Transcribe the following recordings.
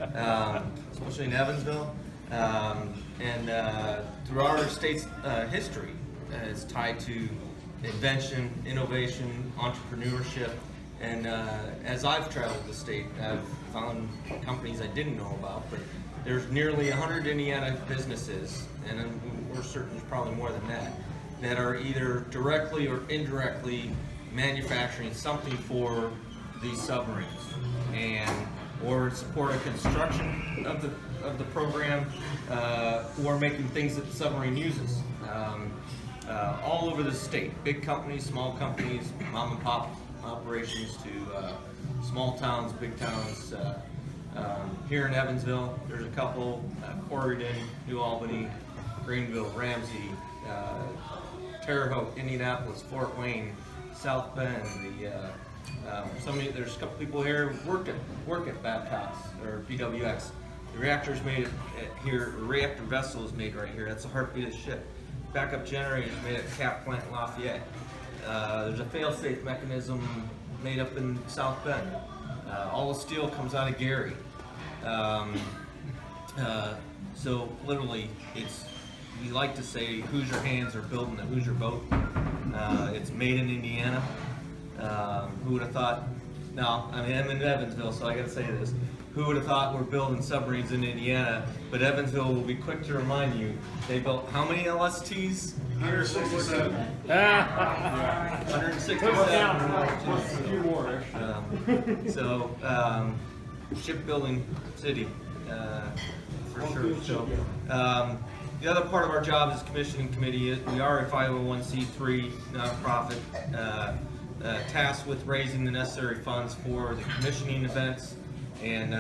especially in Evansville. And through our state's history, it's tied to invention, innovation, entrepreneurship. And as I've traveled the state, I've found companies I didn't know about, but there's nearly 100 Indiana businesses, and we're certain there's probably more than that, that are either directly or indirectly manufacturing something for these submarines, and or support a construction of the program, or making things that the submarine uses. All over the state, big companies, small companies, mom and pop operations to small towns, big towns. Here in Evansville, there's a couple, Corridon, New Albany, Greenville, Ramsey, Terre Haute, Indianapolis, Fort Wayne, South Bend. There's a couple people here who work at Babcock's or BWX. The reactor's made here, the reactor vessel is made right here. That's the heartbeat of the ship. Backup generator is made at Cap Plant in Lafayette. There's a fail-safe mechanism made up in South Bend. All the steel comes out of Gary. So literally, we like to say Hoosier hands are building the Hoosier boat. It's made in Indiana. Who would have thought? No, I mean, I'm in Evansville, so I got to say this. Who would have thought we're building submarines in Indiana? But Evansville will be quick to remind you, they built how many LSTs? 167. 167. A few more. Shipbuilding city, for sure. So, the other part of our job as commissioning committee is we are a 501c3 nonprofit tasked with raising the necessary funds for the commissioning events. And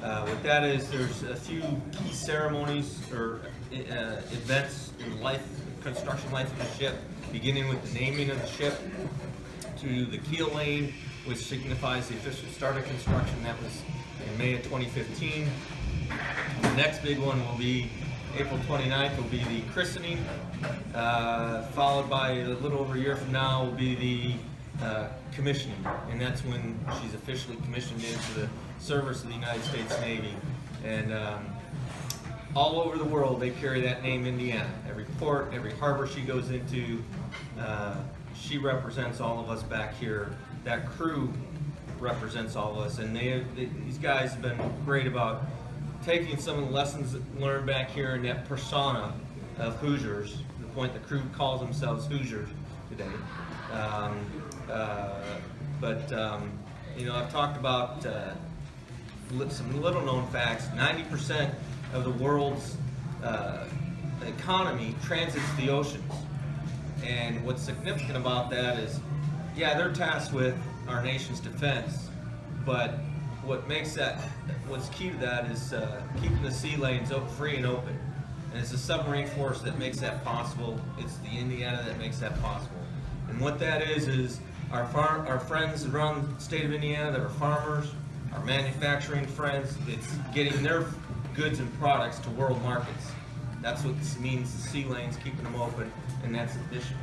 what that is, there's a few key ceremonies or events in the construction life of the ship, beginning with the naming of the ship, to the keel laying, which signifies the official start of construction. That was in May of 2015. The next big one will be April 29th, will be the christening, followed by a little over a year from now will be the commissioning, and that's when she's officially commissioned into the service of the United States Navy. And all over the world they carry that name, Indiana. Every port, every harbor she goes into, she represents all of us back here. That crew represents all of us, and these guys have been great about taking some of the lessons learned back here in that persona of Hoosiers, to the point the crew calls themselves Hoosiers today. I've talked about some little known facts. 90% of the world's economy transits the oceans. And what's significant about that is, yeah, they're tasked with our nation's defense, but what's key to that is keeping the sea lanes free and open. And it's the submarine force that makes that possible. It's the Indiana that makes that possible. And what that is our friends around the state of Indiana that are farmers, our manufacturing friends, it's getting their goods and products to world markets. That's what this means, the sea lanes, keeping them open, and that's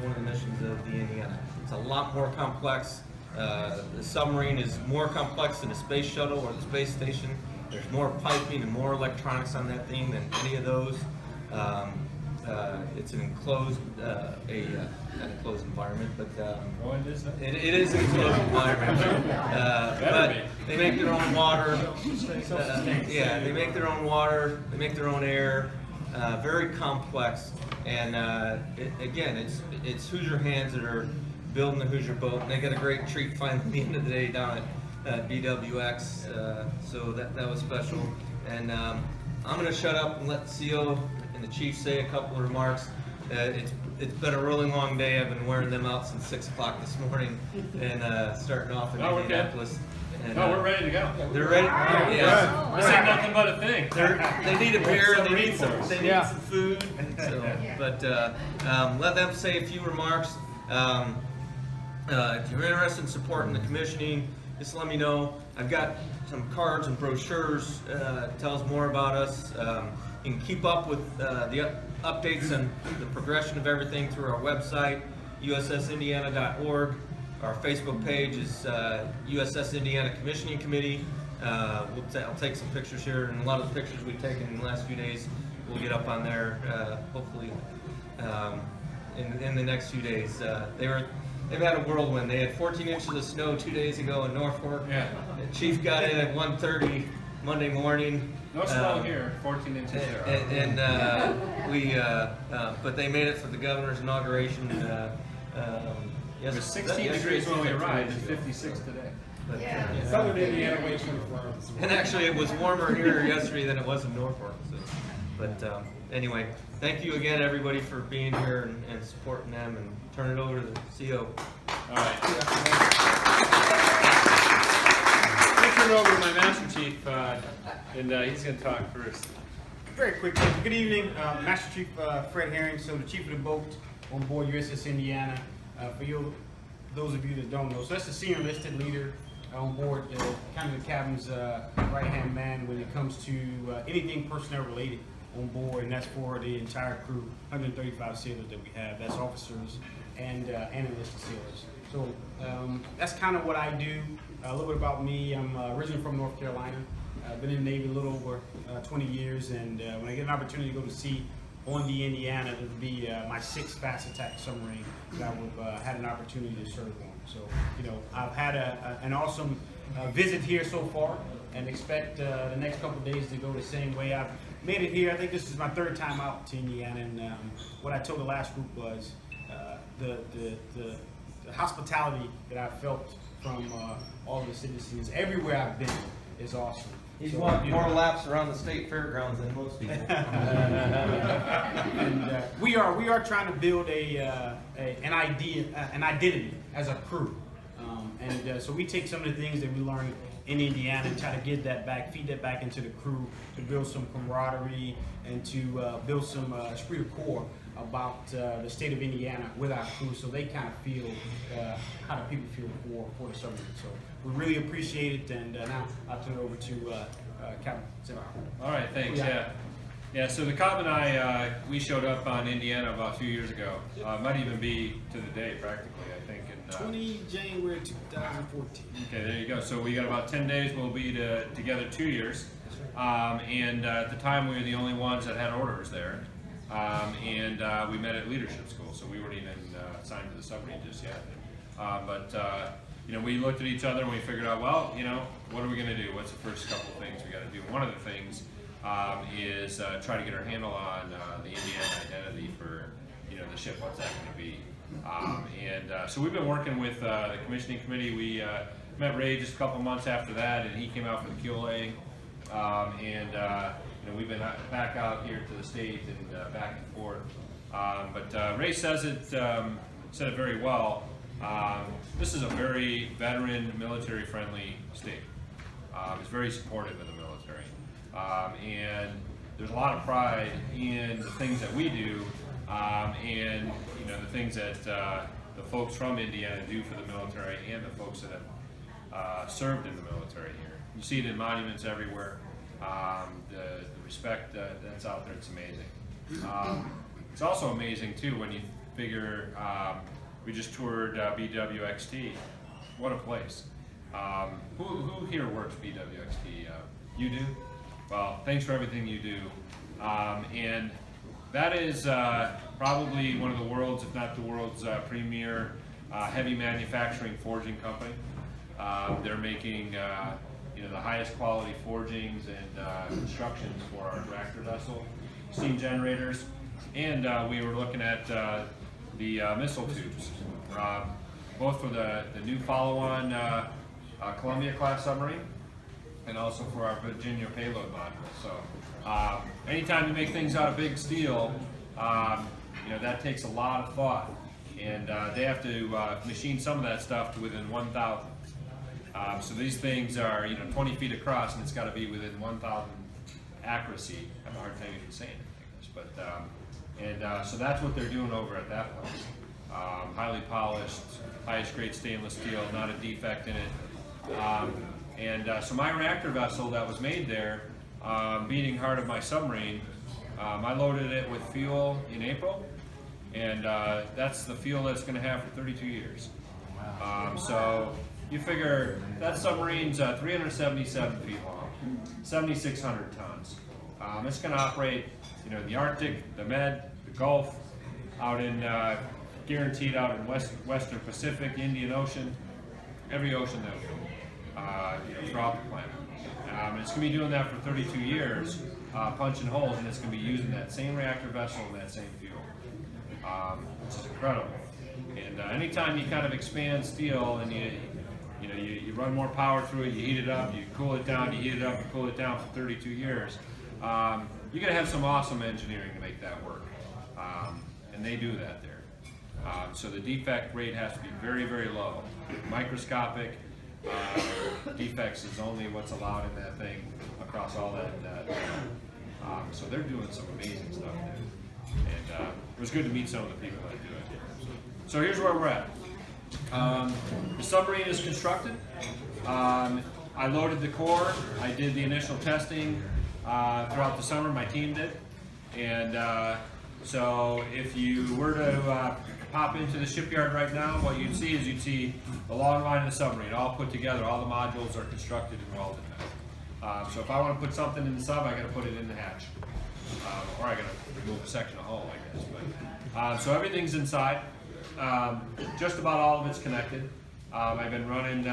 one of the missions of the Indiana. It's a lot more complex. The submarine is more complex than a space shuttle or the space station. There's more piping and more electronics on that thing than any of those. It's an enclosed, not enclosed environment, but it is an enclosed environment. But they make their own water. They make their own water. They make their own air. Very complex, and again, it's Hoosier hands that are building the Hoosier boat, and they got a great treat finally at the end of the day down at BWX. So that was special. And I'm going to shut up and let the CO and the chief say a couple of remarks. It's been a really long day. I've been wearing them out since 6 o'clock this morning, and starting off in Indianapolis. And, we're ready to go. They're ready. Yeah. This ain't nothing but a thing. They need a beer. They need some food. So, but let them say a few remarks. If you're interested in supporting the commissioning, just let me know. I've got some cards and brochures that tells more about us. You can keep up with the updates and the progression of everything through our website, ussindiana.org. Our Facebook page is USS Indiana Commissioning Committee. I'll take some pictures here, and a lot of the pictures we've taken in the last few days we'll get up on there hopefully in the next few days. They've had a whirlwind. They had 14 inches of snow 2 days ago in Norfolk. Yeah. The chief got in at 1:30 Monday morning. No snow here, 14 inches there. But they made it for the governor's inauguration. It was 16 degrees when we arrived and 56 today. But, Southern Indiana waits 24 hours. and actually, it was warmer here yesterday than it was in Norfolk. So, but anyway, thank you again, everybody, for being here and supporting them. And turn it over to the CO. All right. Let's turn it over to my Master Chief, and he's going to talk first. Very quick. Good evening, Master Chief Fred Herring, so the chief of the boat on board USS Indiana. For those of you that don't know, so that's the senior enlisted leader on board, kind of the cabin's right-hand man when it comes to anything personnel related on board, and that's for the entire crew, 135 sailors that we have. That's officers and enlisted sailors. So that's kind of what I do. A little bit about me. I'm originally from North Carolina. I've been in the Navy a little over 20 years, and when I get an opportunity to go to sea on the Indiana, it would be my 6th fast attack submarine that I've had an opportunity to serve on. So, you know, I've had an awesome visit here so far, and expect the next couple of days to go the same way. I've made it here. I think this is my 3rd time out to Indiana, and what I told the last group was the hospitality that I felt from all of the citizens everywhere I've been is awesome. He's So, walked you more know, laps around the state fairgrounds than most people. and we are trying to build an identity as a crew, so we take some of the things that we learned in Indiana and try to get that back, feed that back into the crew to build some camaraderie and to build some esprit de corps about the state of Indiana with our crew, so they kind of feel how do people feel for the submarine. So we really appreciate it, and now I'll turn it over to Captain Zimmer. All right, thanks. Yeah. So the Cobb and I, we showed up on Indiana about 2 years ago. Might even be to the day, practically, I think. 20 January 2014. Okay, there you go. So we got about 10 days. We'll be together 2 years. And at the time, we were the only ones that had orders there. And we met at leadership school, so we weren't even assigned to the submarine just yet. You know, we looked at each other and we figured out, well, you know, what are we going to do? What's the first couple of things we got to do? One of the things is try to get our handle on the Indiana identity for, you know, the ship. What's that going to be? So we've been working with the commissioning committee. We met Ray just a couple months after that, and he came out for the QLA. You know, we've been back out here to the state and back and forth. But Ray said it very well. This is a very veteran, military-friendly state. It's very supportive of the military, and there's a lot of pride in the things that we do, and you know the things that the folks from Indiana do for the military, and the folks that have served in the military here. You see it in monuments everywhere. The respect that's out there, it's amazing. It's also amazing too when you figure we just toured BWXT. What a place. Who here works BWXT? You do? Well, thanks for everything you do. And that is probably one of the world's, if not the world's, premier heavy manufacturing forging company. They're making you know, the highest quality forgings and constructions for our reactor vessel, steam generators, and we were looking at the missile tubes, both for the new follow-on Columbia-class submarine, and also for our Virginia payload module. So anytime you make things out of big steel, you know, that takes a lot of thought, and they have to machine some of that stuff to within 1,000. So these things are, you know, 20 feet across, and it's got to be within 1,000 accuracy. I have a hard time even saying it like this, but so that's what they're doing over at that place. Highly polished, highest grade stainless steel, not a defect in it. So my reactor vessel that was made there, beating heart of my submarine, I loaded it with fuel in April, and that's the fuel that's going to have for 32 years. So you figure that submarine's 377 feet long, 7,600 tons. It's going to operate, in the Arctic, the Med, the Gulf, out in guaranteed out in Western Pacific, Indian Ocean, every ocean that throughout the planet. It's going to be doing that for 32 years, punching holes, and it's going to be using that same reactor vessel and that same fuel, which is incredible. And anytime you kind of expand steel and you run more power through it, you heat it up, you cool it down, you heat it up, you cool it down for 32 years, you're going to have some awesome engineering to make that work. And they do that there. So the defect rate has to be very, very low. Microscopic defects is only what's allowed in that thing across all that. So they're doing some amazing stuff there. And it was good to meet some of the people that do it. So here's where we're at. The submarine is constructed. I loaded the core. I did the initial testing throughout the summer. My team did. And so if you were to pop into the shipyard right now, what you'd see the long line of the submarine all put together. All the modules are constructed and welded now. So if I want to put something in the sub, I got to put it in the hatch, or I got to remove a section of hull, I guess. But so everything's inside. Just about all of it's connected. I've been running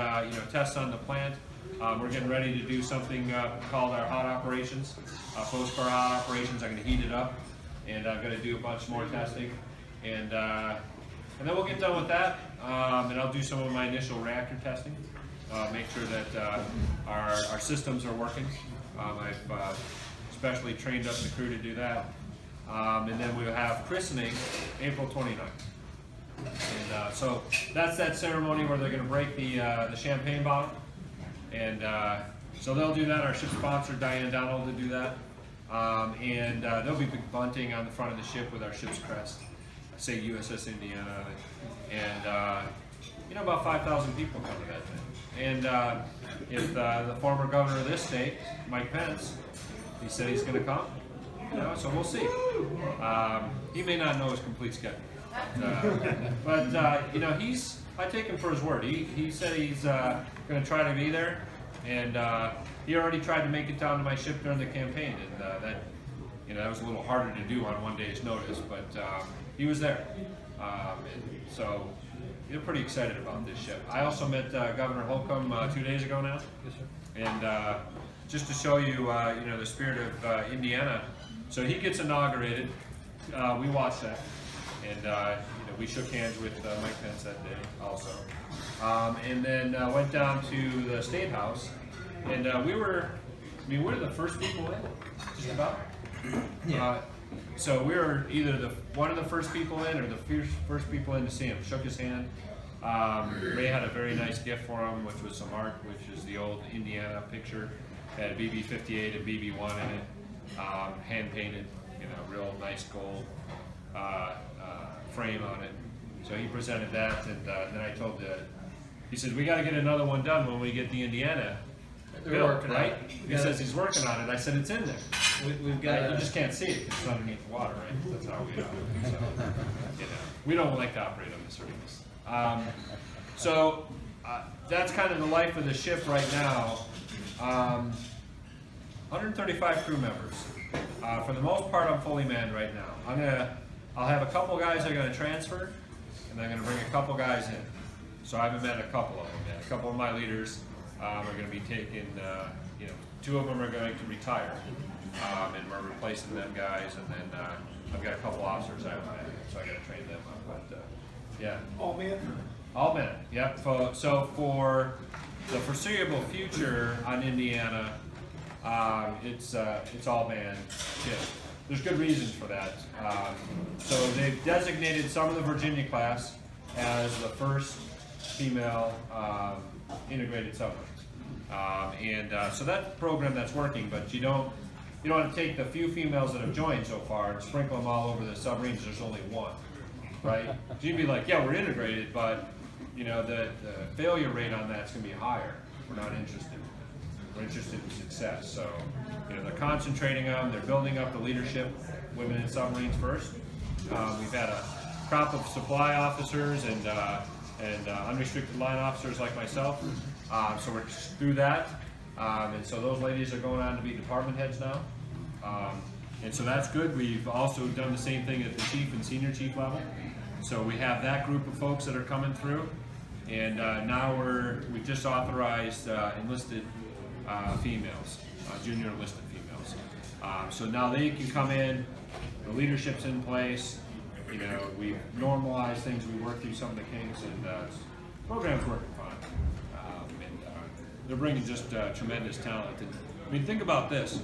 tests on the plant. We're getting ready to do something called our hot operations, post-car hot operations. I'm going to heat it up, and I'm going to do a bunch more testing, and then we'll get done with that, and I'll do some of my initial reactor testing, make sure that our systems are working. I've especially trained up the crew to do that, and then we'll have christening April 29th. And so that's that ceremony where they're going to break the champagne bottle, and so they'll do that. Our ship sponsor Diane Donald to do that, and there'll be big bunting on the front of the ship with our ship's crest, say USS Indiana, and about 5,000 people come to that thing. And if the former governor of this state, Mike Pence, he said he's going to come, so we'll see. He may not know his complete schedule. But I take him for his word. He said he's going to try to be there, and he already tried to make it down to my ship during the campaign, and that was a little harder to do on one day's notice, but he was there, and so they're pretty excited about this ship. I also met Governor Holcomb 2 days ago now, and just to show you, the spirit of Indiana. So he gets inaugurated. We watched that. And we shook hands with Mike Pence that day also. And then went down to the State House, and we're the first people in, just about. Yeah. So we were either one of the first people in or the first people in to see him. Shook his hand. Ray had a very nice gift for him, which was some art, which is the old Indiana picture. Had BB-58 and BB-1 in it, hand painted, real nice gold frame on it. So he presented that, and then I told he said, we got to get another one done when we get the Indiana built, right? He says he's working on it. I said, it's in there. We've got. You just can't see it because it's underneath the water, right? That's how we operate. So, we don't like to operate on the surface. So that's kind of the life of the ship right now. 135 crew members. For the most part, I'm fully manned right now. I'll have a couple guys that are going to transfer, and I'm going to bring a couple guys in. So I haven't met a couple of them yet. A couple of my leaders are going to be taking, 2 of them are going to retire, and we're replacing them guys, and then I've got a couple officers I haven't met yet, so I got to train them up. But yeah. All men? All men, yep. So for the foreseeable future on Indiana, it's all man ship. There's good reasons for that. So they've designated some of the Virginia class as the first female integrated submarines, so that program that's working. But you don't want to take the few females that have joined so far and sprinkle them all over the submarines. There's only one, right? So you'd be like, yeah, we're integrated, but the failure rate on that's going to be higher. We're not interested. We're interested in success. So, they're concentrating on, they're building up the leadership, women in submarines first. We've had a crop of supply officers and and unrestricted line officers like myself. So we're through that. And so those ladies are going on to be department heads now. And so that's good. We've also done the same thing at the chief and senior chief level. So we have that group of folks that are coming through. And now we've just authorized enlisted females, junior enlisted females. So now they can come in, the leadership's in place, you know, we've normalized things, we work through some of the kinks, and the program's working fine. They're bringing just tremendous talent. And, I mean, think about this.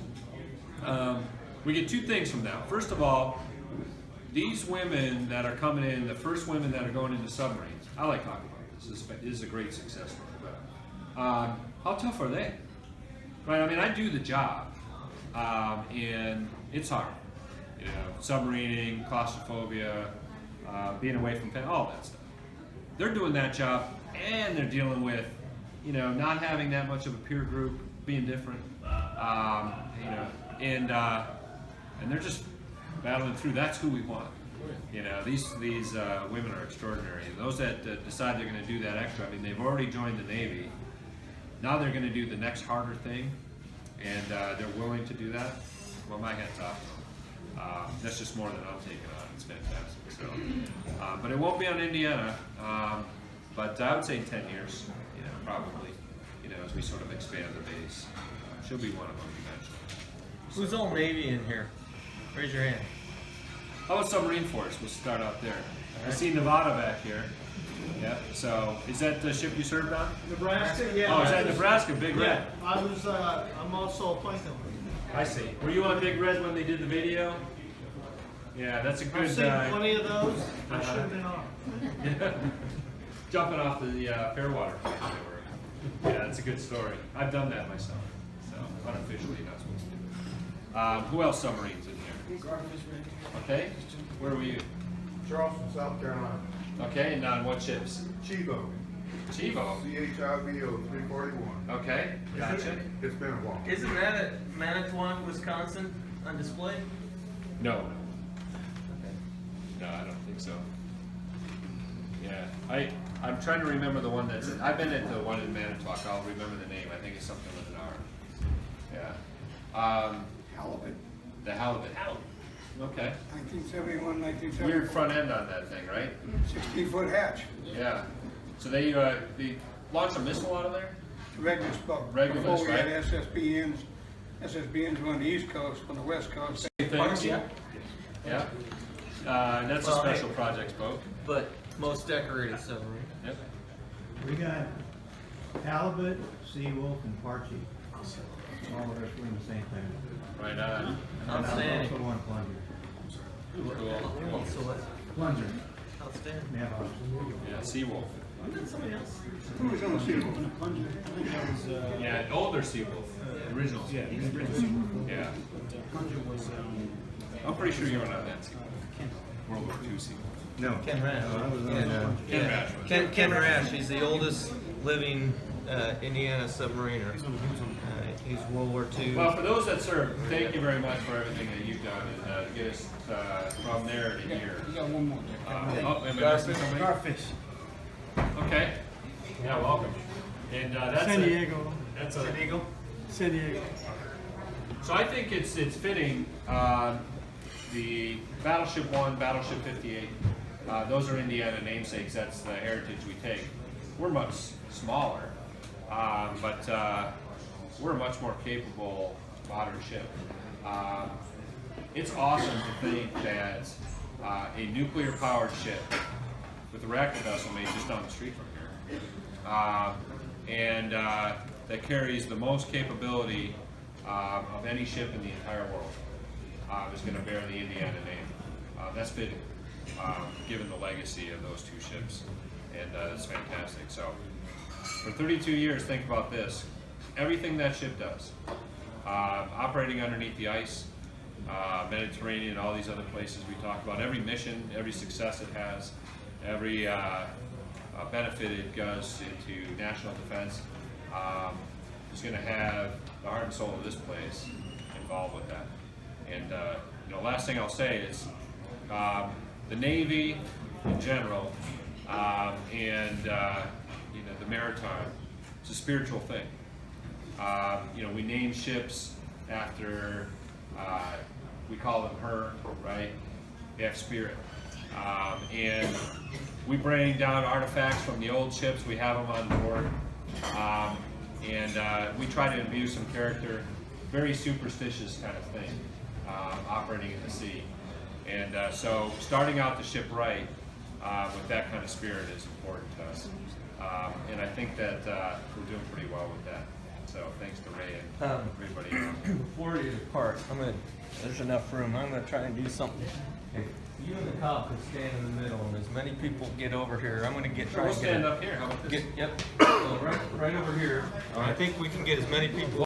We get two things from that. First of all, these women that are coming in, the first women that are going into submarines, I like talking about this. This is a great success story. How tough are they? Right? I mean, I do the job, and it's hard. You know, submarining, claustrophobia, being away from family, all that stuff. They're doing that job, and they're dealing with, you know, not having that much of a peer group, being different, you know, and they're just battling through. That's who we want. You know, these women are extraordinary. And those that decide they're going to do that extra, I mean, they've already joined the Navy. Now they're going to do the next harder thing, and they're willing to do that. Well, my hat's off to them. That's just more than I'm taking on. It's fantastic. So, but it won't be on Indiana. But I would say 10 years, you know, probably, you know, as we sort of expand the base. She'll be one of them eventually. Who's all Navy in here? Raise your hand. How about Submarine Force? We'll start out there. I see Nevada back here. Yeah. So is that the ship you served on? Nebraska, yeah. Oh, is that Nebraska? Big Red. Yeah, I'm also a plane company. I see. Were you on Big Red when they did the video? Yeah, that's a good. I've seen plenty of those. I should have been on. Jumping off the Fairwater. Yeah, that's a good story. I've done that myself. So unofficially, not supposed to. Who else submarines in here? Okay. Where were you? Charleston, South Carolina. Okay, and on what ships? Chivo. Chivo. CHIVO 341. Okay, gotcha. It's been a while. Isn't that at Manitowoc, Wisconsin, on display? No. No, I don't think so. Yeah, I'm trying to remember the one that's. I've been at the one in Manitowoc. I'll remember the name. I think it's something with an R. Yeah. Halibut. The halibut. Okay. 1971, 1971. Weird front end on that thing, right? 16-foot hatch. Yeah. So they launched a missile out of there? Regulus boat. Regulus, Before we right? had SSBNs. SSBNs were on the East Coast, on the West Coast. Same thing. Yeah. That's a Well, special hey. projects boat. But most decorated submarine. Yep. We got halibut, seawolf, and parchie. All of us were in the same thing. Right on. And I was Outstanding. also one plunger. Cool. So what? Plunger. Outstanding. Yeah. Yeah, Seawolf. Wasn't that somebody else? Who was on the Seawolf? Yeah, an older Seawolf. Original. Yeah, he's original. Yeah. Plunger was, I'm pretty sure you were not that Seawolf. World War II Seawolf. No. Ken Rash. I was on Ken Rash was. Ken Rash. He's the oldest living Indiana submariner. He's World War II. Well, for those that serve, thank you very much for everything that you've done and to get us from there to here. You got one more. Oh, am I missing somebody? Garfish. Okay. Yeah, welcome. And that's San Diego. That's a, San Diego. So I think it's fitting. The Battleship 1, Battleship 58, those are Indiana namesakes. That's the heritage we take. We're much smaller, but we're a much more capable modern ship. It's awesome to think that a nuclear-powered ship with a reactor vessel made just down the street from here, and that carries the most capability of any ship in the entire world, is going to bear the Indiana name. That's fitting, given the legacy of those two ships, and it's fantastic. So, for 32 years, think about this. Everything that ship does, operating underneath the ice, Mediterranean, all these other places we talked about, every mission, every success it has, every benefit it does into national defense, is going to have the heart and soul of this place involved with that. And last thing I'll say is the Navy in general and you know, the maritime. It's a spiritual thing. You know, we name ships after, we call them her, right? They have spirit. And we bring down artifacts from the old ships, we have them on board. And we try to imbue some character, very superstitious kind of thing, operating in the sea. And so starting out the ship right with that kind of spirit is important to us. And I think that we're doing pretty well with that. So thanks to Ray and everybody. Before you depart, there's enough room, I'm gonna try and do something. If you and the cop could stand in the middle, and as many people get over here, I'm gonna try We'll and stand up here, how about this? Yep, so right over here. I think we can get as many people